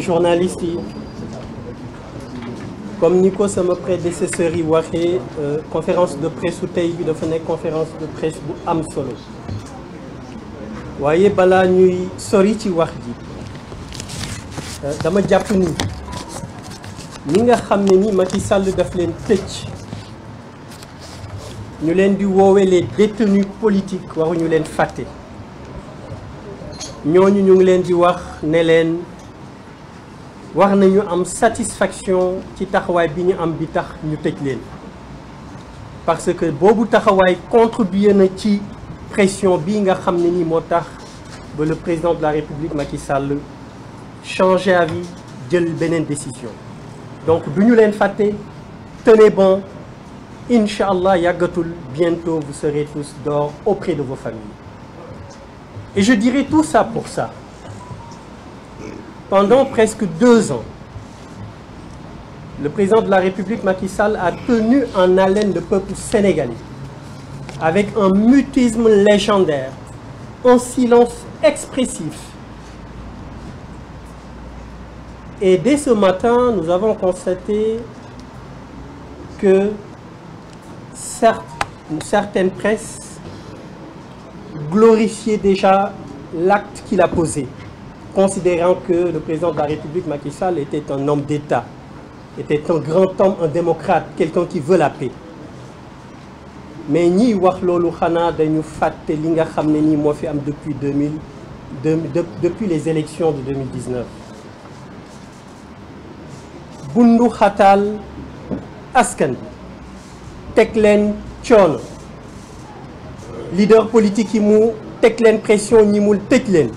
journaliste yi comme ni ko sama prédécesseur yi waxee conférence de presse su tey bi dafa nekk conférence de presse bu am solo waaye balaa ñuy sori ci wax ji dama jàpp ni ñi nga xam ne ni Macky Sall daf leen tëj ñu leen di woowee les détenus politiques waruñu leen fàtte ñooñu ñu ngi leen di wax ne leen war nañu am satisfaction ci taxawaay bi ñu am bi tax ñu tëj leen parce que boobu taxawaay contribué na ci pression bii nga xam ne ni moo tax ba le président de la République Macky Sall changé avis jël beneen décision donc du ñu leen fàtte tenez bon incha allah yàggatul bientôt vous serez tous dehors auprès de vos familles et je dirais tout ça pour ça. Pendant presque 2 ans, le président de la République Macky Sall a tenu en haleine le peuple sénégalais avec un mutisme légendaire, un silence expressif. Et dès ce matin, nous avons constaté que certaines presses glorifiaient déjà l'acte qu'il a posé, considérant que le président de la République, Macky Sall, était un homme d'État, était un grand homme, un démocrate, quelqu'un qui veut la paix. Mais ñiy wax loolu xanaa dañu fàtte li nga xam ne nii moo fi am depuis les élections de 2019. bundu xataal askan bi teg leen coono leader politique yi mu teg leen pression ñi mu tëj leen.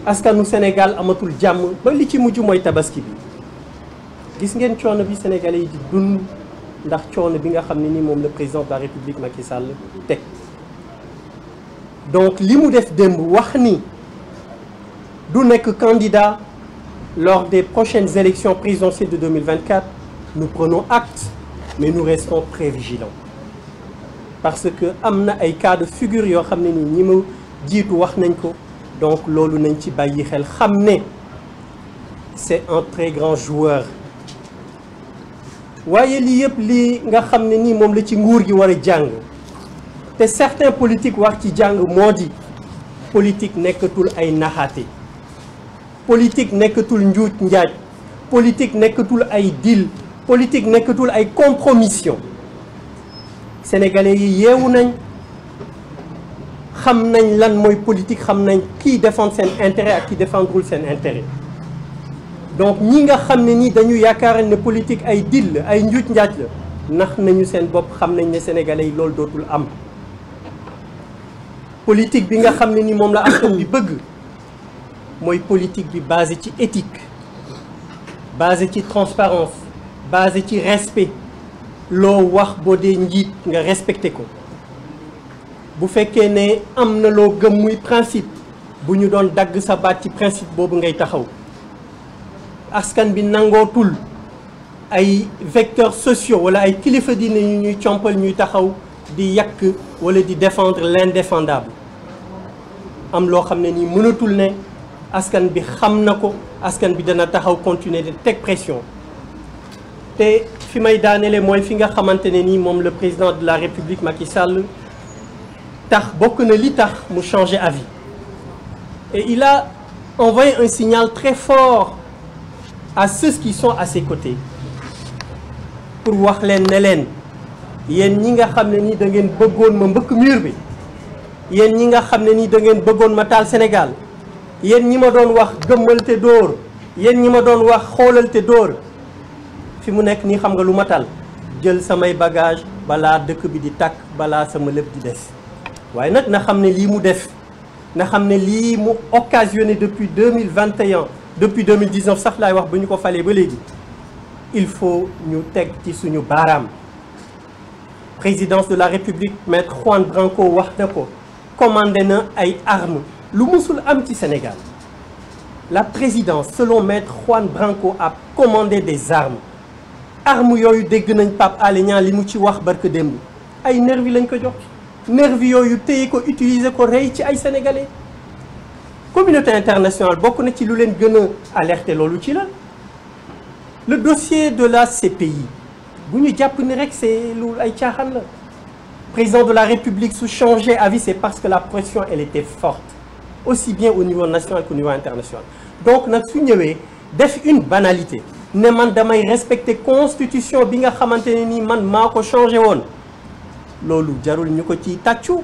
askanu Sénégal amatul jàmm ba li ci mujj mooy tabaski bi gis ngeen coono bi sénégalais yi di dund ndax coono bi nga xam ne ni moom le président de la République Macky Sall teg donc li mu def démb wax ni du nekk candidat lors des prochaines élections présidentielles de 2024 nous prenons acte mais nous restons très vigilants parce que am na ay cas de figure yoo xam ne ni ñi ma jiitu wax nañ ko. donc loolu nañ ci bàyyi xel xam ne c'est un très grand joueur waaye lii yëpp li nga xam ne nii moom la ci nguur gi war a jàng te certains politiques war ci jàng moo di politique nekkatul ay naxaate politique nekkatul njuuj njaaj politique nekkatul ay deal politique nekkatul ay compromission sénégalais yi yeewu nañ xam nañ lan mooy politique xam nañ kii défendre seen intérêt ak kii défendrul seen intérêt donc ñi nga xam ne nii dañu yaakaar ne politique ay deal la ay njuuj njaaj la nax nañu seen bopp xam nañ ne sénégalais yi loolu dootul am politique bi nga xam ne ni moom la askan bi bëgg mooy politique bi basé ci éthique basé ci transparence basé ci respect loo wax boo dee njiit nga respecté ko bu fekkee ne am na loo gëm muy principe bu ñu doon dagg sa baat ci principe boobu ngay taxaw askan bi nangootul ay vecteurs sociaux wala ay kilifa diine ñu ñuy compal ñuy taxaw di yàq wala di défendre l'indéfendable am loo xam ne nii mënatul ne askan bi xam na ko askan bi dana taxaw continuer de teg pression te fi may daanele mooy fi nga xamante ne nii moom le président de la République Macky Sall tax bokk na li tax mu changer avis et il a envoyé un signal très fort à ceux qui sont à ses côtés pour wax leen ne leen yéen ñi nga xam ne ni da ngeen bëggoon ma mbëkk mur bi yéen ñi nga xam ne ni da ngeen bëggoon ma taal Sénégal yéen ñi ma doon wax gëmmal te dóor yéen ñi ma doon wax xoolal te dóor fi mu nekk nii xam nga lu ma tal jël samay bagage balaa dëkk bi di tàkk balaa sama lépp di des waaye nag na xam ne lii mu def na xam ne lii mu occasionné depuis 2021 depuis 2019 sax laay wax ba ñu ko falee ba léegi il faut ñu teg ci suñu baaraam présidence de la République maître Juan Branco wax na ko commandé na ay armes lu musul am ci Sénégal la présidence selon maître Juan Branco a commandé des armes yooyu dégg nañ Pape Alé Niang li mu ci wax barke démb ay nervi lañ ko jox nervi yooyu téye ko utiliser ko rey ci ay sénégalais communauté internationale bokk na ci lu leen gën a alerté loolu ci la le dossier de la CPI bu ñu jàpp ni rek c'est lu ay caaxaan la président de la République su changer avis c'est parce que la pression elle était forte aussi bien au niveau national qu'au niveau international donc nag su ñëwee def une banalité ne man damay respecter constitution bi nga xamante ne nii man maa ko changé woon loolu jarul ñu ko ci tàccu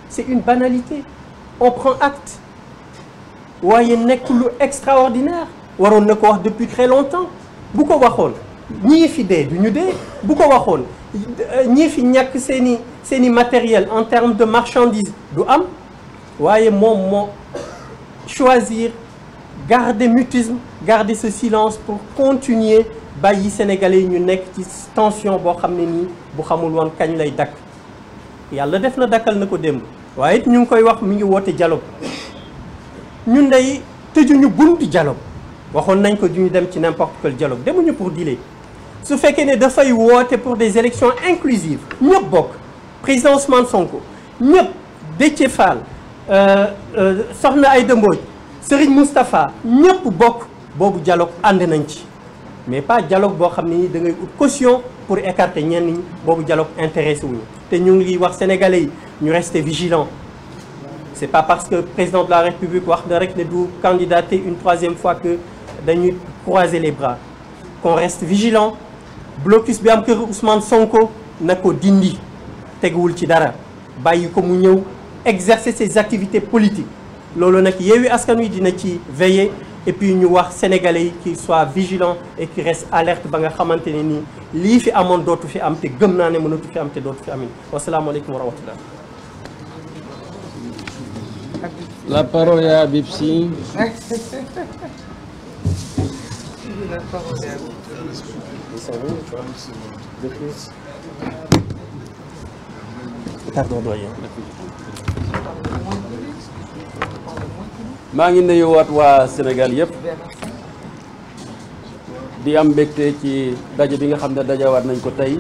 c'est une banalité on prend acte waaye nekk lu extraordinaire waroon na ko wax depuis très longtemps bu ko waxoon ñii fi dee du ñu dee bu ko waxoon ñii fi ñàkk seeni matériel en termes de marchandises du am waaye moom moo choisir garder mutisme garder ce silence pour continuer bàyyi sénégalais yi ñu nekk ci tension boo xam ne nii bu xamul woon kañ lay dakk yàlla def na dakkal na ko démb waaye it ñu ngi koy wax mi ngi woote dialogue ñun day tëjuñu buntu dialogue waxoon nañ ko duñu dem ci n'importe quel dialogue demuñu pour dealer su fekkee ne dafay woote pour des élections inclusives ñëpp bokk président Ousmane Sonko ñëpp Déthié Fall Soxna Aïda Mbodj Serigne Moustapha ñëpp bokk boobu dialogue ànd nañ ci mais pas dialogue boo xam ne ni da ngay ut caution pour écarter ñenn ñi boobu dialogue intéressé wuñu te ñu ngi wax sénégalais yi ñu rester vigilants c'est pas parce que président de la République wax na rek ne du candidater une troisième fois que dañuy croiser les bras qu'on reste vigilant blocus bi am kër Ousmane Sonko na ko dindi teguwul ci dara bàyyi ko mu ñëw exercer ses activités politiques loolu nag Yewwi Askan Wi dina ci veiller et puis ñu wax sénégalais yi qui soient vigilants et qui restent alerte ba nga xamante ne nii lii fi amoon dootu fi am te gëm naa ne mënatu fi am te dootu fi amin wasalaamaaleykum wa rahmatullah. La parole est à Habib Sy. Pardon, doyen. maa ngi nuyuwaat waa Sénégal yëpp di am mbégte ci daje bi nga xam ne dajawaat nañ ko tey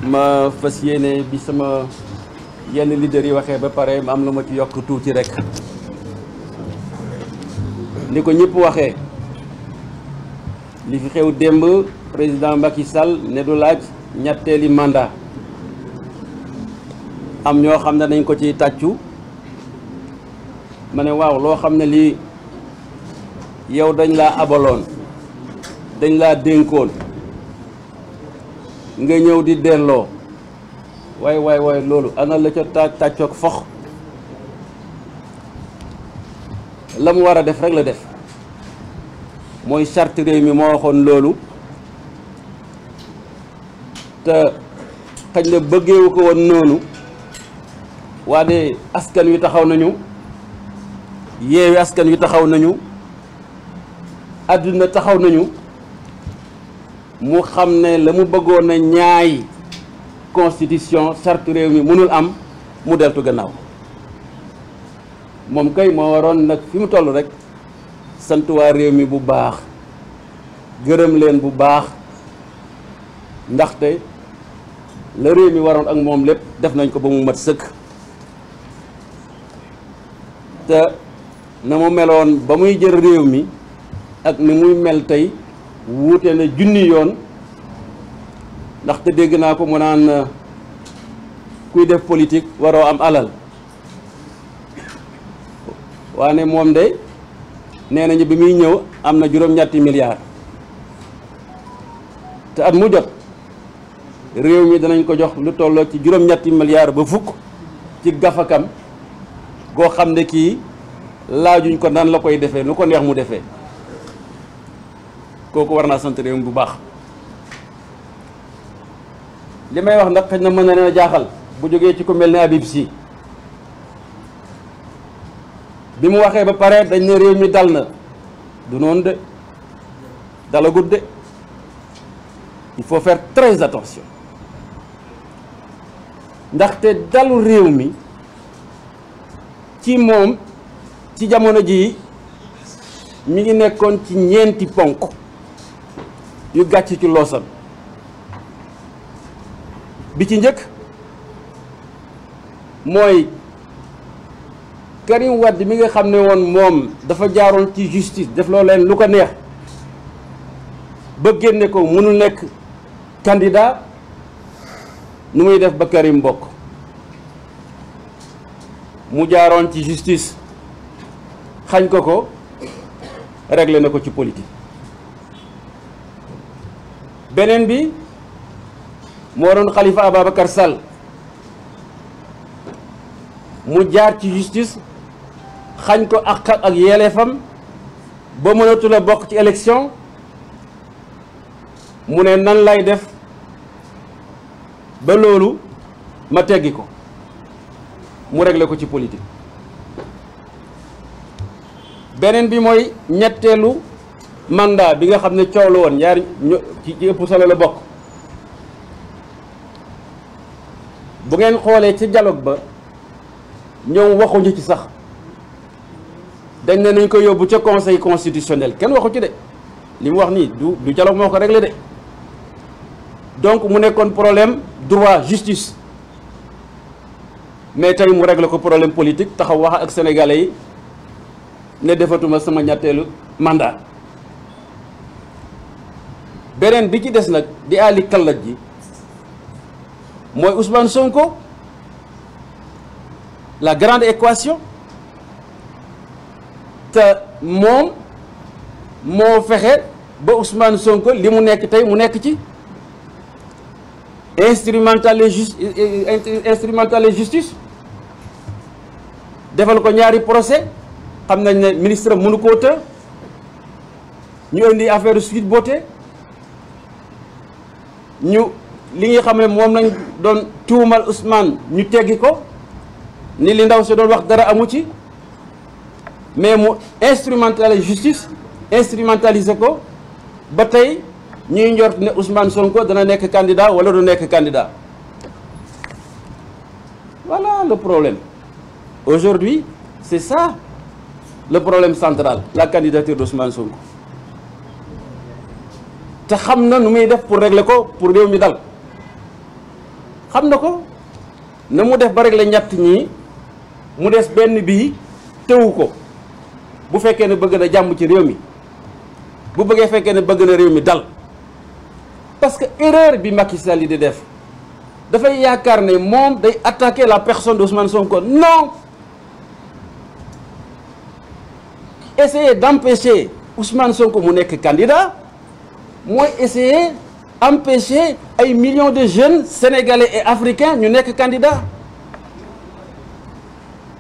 ma fas yéene bi sama yenn leader yi waxee ba pare ma am lu ma ci yokk tuuti rek ni ko ñëpp waxee li fi xew démb président Macky Sall ne du laaj ñetteeli mandat am ñoo xam ne nañ ko ci tàccu ma ne waaw loo xam ne lii yow dañ laa abaloon dañ laa dénkoon nga ñëw di delloo waay loolu ana la ca tàccoog fox la mu war a def rek la def mooy charte réew mi moo waxoon loolu te xëy na bëggeewu ko woon noonu waaye askan wi taxaw nañu Yewwi Askan Wi taxaw nañu àdduna taxaw nañu mu xam ne la mu bëggoon a ñaay constitution charte réew mi mënul am mu deltu gannaaw moom kay moo waroon nag fi mu toll rek sant waa réew mi bu baax gërëm leen bu baax ndaxte la réew mi waroon ak moom lépp def nañ ko ba mu mat sëkk te na mu meloon ba muy jël réew mi ak ni muy mel tey wuute na junni yoon ndaxte dégg naa ko mu naan kuy def politique waroo am alal waane moom de nee nañu bi muy ñëw am na juróom-ñetti milliards te at mu jot réew mi danañ ko jox lu tolloo ci juróom-ñetti milliards ba fukk ci gafakam goo xam ne kii laajuñ ko nan la koy defee nu ko neex mu defee kooku war naa sant réew mi bu baax li may wax nag xëy na mën na leen a jaaxal bu jógee ci ku mel ne Habib Sy bi mu waxee ba pare dañ ne réew mi dal na du noonu de dalagut de il faut faire très attention ndaxte dalu réew mi ci moom ci jamono jii mi ngi nekkoon ci ñeenti ponk yu gàcc ci loosam bi ci njëkk mooy Karim Wade mi nga xam ne woon moom dafa jaaroon ci justice def loo leen lu ko neex ba génne ko mënul nekk candidat nu muy def ba Karim bokk mu jaaroon ci justice xañ ko réglé na ko ci politique. beneen bi moo doon Khalifa Ababacar Sall mu jaar ci justice xañ ko ak yelleefam ba mënatul a bokk ci élection mu ne nan lay def ba loolu ma teggi ko mu réglé ko ci politique. beneen bi mooy ñetteelu mandat bi nga xam ne coow la woon ñaari ci ëpp solo la bokk. bu ngeen xoolee ci dialogue ba ñoom waxuñu ci sax dañ ne nañ ko yóbbu ca conseil constitutionnel kenn waxu ci de li mu wax nii du dialogue moo ko réglé de. donc mu nekkoon problème droit justice mais tey mu réglé ko problème politique taxaw wax ak sénégalais yi ne defatuma sama ñetteelu mandat. beneen bi ci des nag di ali kallat ji mooy Ousmane Sonko la grande équation te moom moo fexe ba Ousmane Sonko li mu nekk tey mu nekk ci instrumentaliser justice defal ko ñaari procès xam nañ ne ministre mënu koo të ñu indi affaire Sweet Beauté ñu li nga xam ne moom lañ doon tuumal Ousmane ñu teggi ko ni li ndaw si doon wax dara amu ci mais mu instrumentaliser justice instrumentaliser ko ba tey ñuy njort ne Ousmane Sonko dana nekk candidat wala du nekk candidat. Voilà le problème aujourd'hui, c'est ça le problème central, la candidature d'Ousmane Sonko. te xam na nu muy def pour régler ko pour réew mi dal xam na ko na mu def ba régler ñett ñii mu des benn bii teewu ko bu fekkee ne bëgg na jàmm ci réew mi bu bëggee fekkee ne bëgg na réew mi dal parce que erreur bi Macky Sall di def dafay yaakaar ne moom day attaquer la personne d'Ousmane Sonko. Non, essayer d'empêcher Ousmane Sonko mu nekk candidat mooy essayer empêcher ay millions de jeunes sénégalais et africains ñu nekk candidat.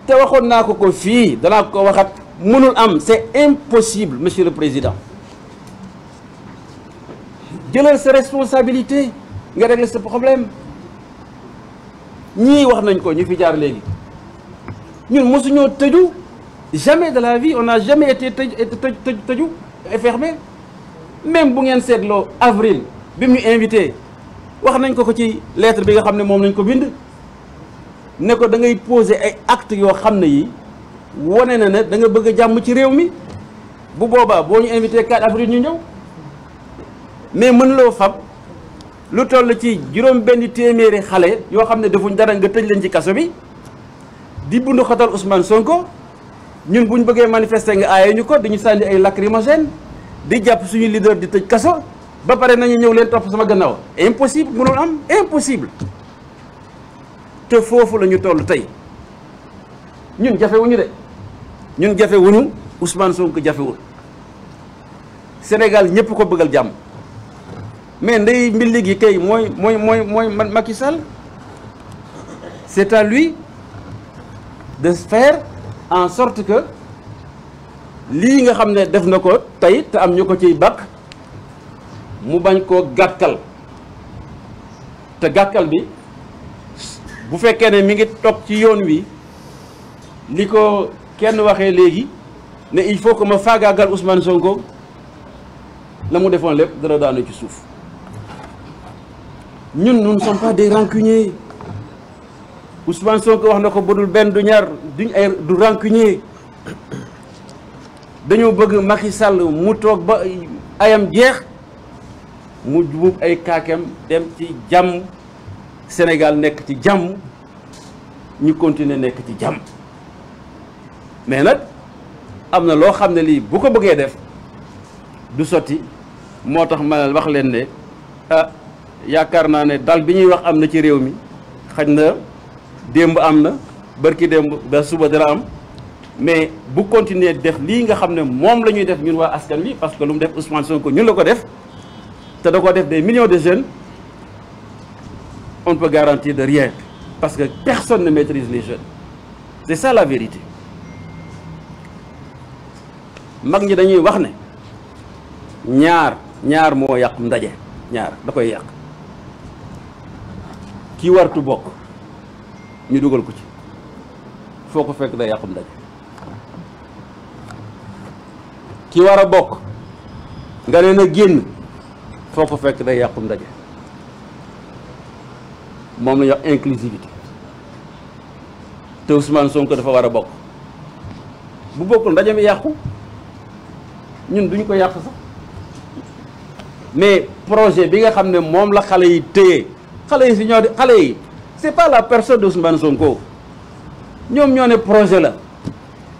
te waxoon naa ko ko fii danaa ko waxat mënul am, c'est impossible monsieur le président. jëlal sa responsabilité nga régler ce problème. ñii wax nañ ko ñu fi jaar léegi ñun mosuñoo tëju, jamais de la vie on n'a jamais été tëju et fermé. Même bu ngeen seetloo avril bi mu ñu invité wax nañ ko ko ci lettre bi nga xam ne moom lañ ko bind ne ko da ngay poser ay actes yoo xam ne yi wane na ne da nga bëgg a jàmm ci réew mi. bu boobaa boo ñu invité 4 avril ñu ñëw mais mën loo fab lu toll ci juróom benn téeméeri xale yoo xam ne defuñ dara nga tëj leen ci kaso bi di bundu xatal Ousmane Sonko. ñun buñ bëggee manifester nga aaye ñu ko dañu sànni ay lacrymogène di jàpp suñu leader di tëj kaso ba pare nañu ñëw leen topp sama gannaaw. Impossible, mënul am, impossible. te foofu la ñu toll tey ñun jafewuñu de ñun jafewuñu Ousmane Sonko jafewul Sénégal ñëpp ko bëggal jàmm mais ndey mbilli gi kay mooy Macky Sall. C'est à lui de faire en sorte que lii nga xam ne def na ko tey te am ñu ko ciy bàkk mu bañ koo gàkkal te gàkkal bi bu fekkee ne mi ngi toog ci yoon wi li ko kenn waxee léegi ne il faut que ma faagaagal Ousmane Sonko la mu defoon lépp dara daanu ci suuf. ñun nous ne sommes pas des rancuniers. Ousmane Sonko wax na ko budul benn du ñaar duñ ay du rancunier dañoo bëgg Macky Sall mu toog ba ayam jeex mu jubub ay kaakem dem ci jàmm Sénégal nekk ci jàmm ñu continuer nekk ci jàmm mais nag am na loo xam ne lii bu ko bëggee def du sotti moo tax ma wax leen ne ah yaakaar naa ne dal bi ñuy wax am na ci réew mi xañ na démb am na bërki démb ba suba dara am mais bu continuer def lii nga xam ne moom la ñuy def ñun waa askan wi parce que lu mu def Ousmane Sonko ñun la ko def te da ko def des millions de jeunes on ne peut garantir de rien parce que personne ne maîtrise les jeunes c'est ça la vérité mag ñi dañuy wax ne ñaar moo yàq ndaje ñaar da koy yàq ki wartu bokk ñu dugal ko ci foo ko fekk day yàqum ndaje ki war a bokk nga ne na génn foo ko fekk day yàqum ndaje moom la ñuy wax inclusivité te Ousmane Sonko dafa war a bokk bu bokkul ndaje mi yàqu ñun duñ ko yàq sax mais projet bi nga xam ne moom la xale yi téye xale yi si ñoo di xale yi c'est pas la personne de Ousmane Sonko ñoom ñoo ne projet la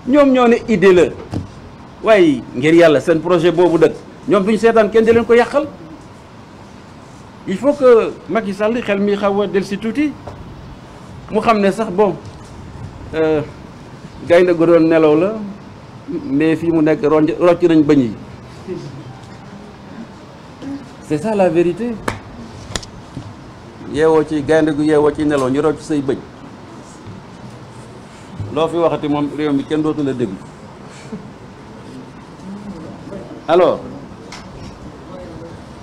ñoom ñoo ne idée la waaye ngir yàlla seen projet boobu dëkk ñoom duñ seetaan kenn di leen ko yàqal il faut que Macky Sall xel mi xaw a del si tuuti mu xam ne sax bon gaynde gu doon nelaw la mais fii mu nekk rocc nañ bëñ yi c'est ça la vérité yeewoo ci gaynde gu yeewoo ci nelaw ñu rocc say bëñ loo fi waxati moom réew mi kenn dootu la déglu alors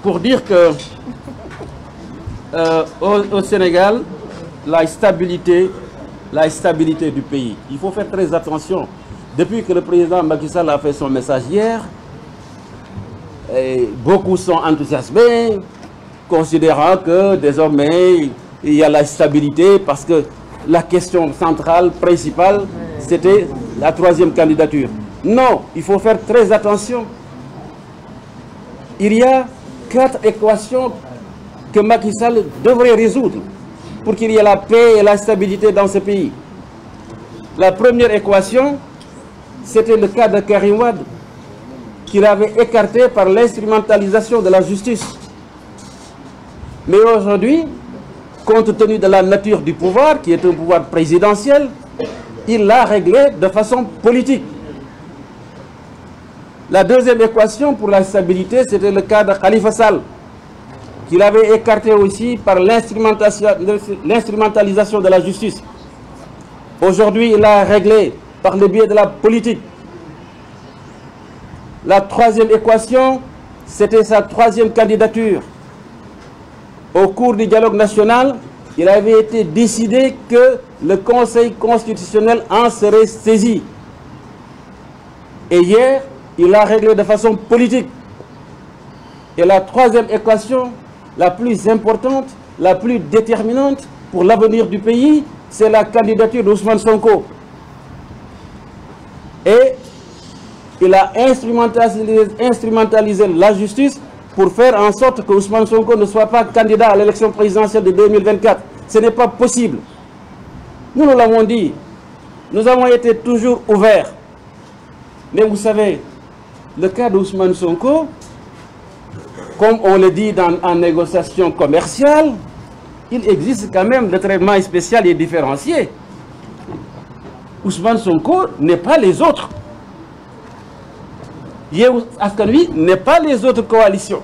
pour dire que au Sénégal la stabilité du pays il faut faire très attention depuis que le président Macky Sall a fait son message hier et beaucoup sont enthousiasmés considérant que désormais il y a la stabilité parce que la question centrale principale c'était la troisième candidature. Non, il faut faire très attention. Il y a 4 équations que Macky Sall devrait résoudre pour qu'il y ait la paix et la stabilité dans ce pays. La première équation, c'était le cas de Karim Wade, qu'il avait écarté par l'instrumentalisation de la justice. Mais aujourd'hui, compte tenu de la nature du pouvoir, qui est un pouvoir présidentiel, il l'a réglé de façon politique. La deuxième équation pour la stabilité, c'était le cas de Khalifa Sall, qu'il avait écarté aussi par l'instrumentalisation de la justice. Aujourd'hui, il l'a réglé par le biais de la politique. La troisième équation, c'était sa troisième candidature. Au cours du dialogue national, il avait été décidé que le Conseil constitutionnel en serait saisi. Et hier, il l'a réglé de façon politique. Et la troisième équation, la plus importante, la plus déterminante pour l'avenir du pays, c'est la candidature d'Ousmane Sonko. Et il a instrumentalisé la justice pour faire en sorte que Ousmane Sonko ne soit pas candidat à l'élection présidentielle de 2024. Ce n'est pas possible. Nous l'avons dit. Nous avons été toujours ouverts. Mais vous savez, le cas d'Ousmane Sonko, comme on le dit en négociation commerciale, il existe quand même de traitement spécial et différencié. Ousmane Sonko n'est pas les autres. Yewwi Askan Wi n'est pas les autres coalitions.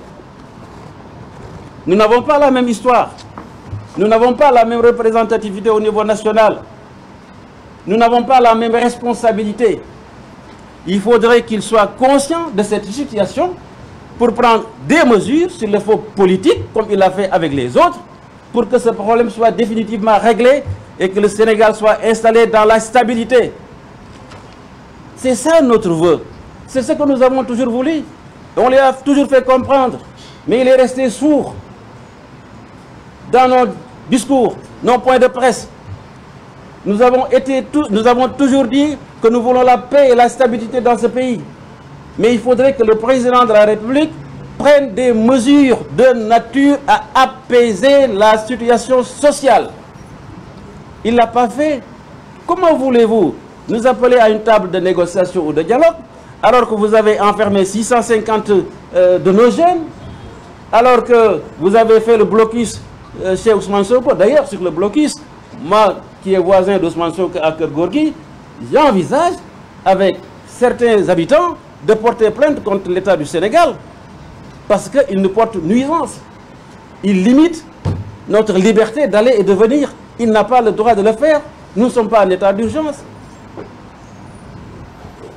Nous n'avons pas la même histoire. Nous n'avons pas la même représentativité au niveau national. Nous n'avons pas la même responsabilité. Il faudrait qu'il soit conscient de cette situation pour prendre des mesures sur le fond politique, comme il l'a fait avec les autres, pour que ce problème soit définitivement réglé et que le Sénégal soit installé dans la stabilité. C'est ça notre vœu. C'est ce que nous avons toujours voulu. On lui a toujours fait comprendre. Mais il est resté sourd dans nos discours, nos points de presse. Nous avons toujours dit que nous voulons la paix et la stabilité dans ce pays. Mais il faudrait que le président de la République prenne des mesures de nature à apaiser la situation sociale. Il ne l'a pas fait. Comment voulez-vous nous appeler à une table de négociation ou de dialogue, alors que vous avez enfermé 650 de nos jeunes, alors que vous avez fait le blocus chez Ousmane Sonko. D'ailleurs, sur le blocus, moi qui est voisin d'Ousmane Sonko à Keur Gorgui, j'envisage avec certains habitants de porter plainte contre l'État du Sénégal parce qu'il nous porte nuisance. Il limite notre liberté d'aller et de venir. Il n'a pas le droit de le faire. Nous ne sommes pas en état d'urgence.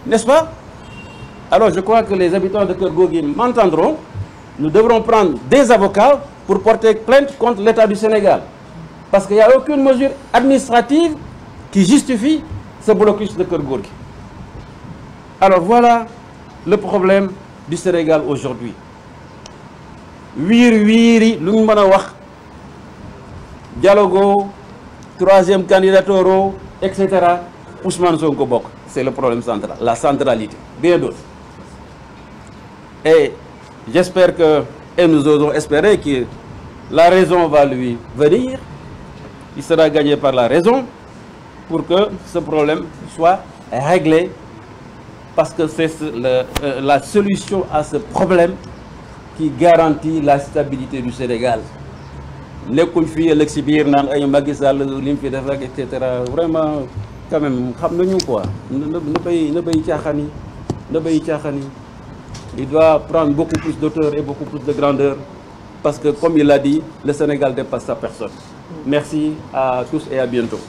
N'est-ce pas? Alors je crois que les habitants de Keur Gorgui m'entendront. Nous devrons prendre des avocats pour porter plainte contre l'État du Sénégal. Parce qu'il n'y a aucune mesure administrative qui justifie ce blocus de Keur Gorgui. Alors voilà le problème du Sénégal aujourd'hui. Wiri, lu ñu mën a wax dialogo, troisième candidature, etc. Ousmane Sonko bokk. C'est le problème central, la centralité, bien d'autres. Et j'espère que, et nous osons espérer que la raison va lui venir. Il sera gagné par la raison pour que ce problème soit réglé. Parce que c'est la solution à ce problème qui garantit la stabilité du Sénégal. Nekkuñ fi ëllëg si biir naan ay Macky Sall li mu fi def ak et cetera vraiment quand même xam nañu quoi na bay caaxaan yi na bay caaxaan yi. Il doit prendre beaucoup plus d'auteur et beaucoup plus de grandeur parce que comme il l'a dit, le Sénégal dépasse sa personne. Merci à tous et à bientôt.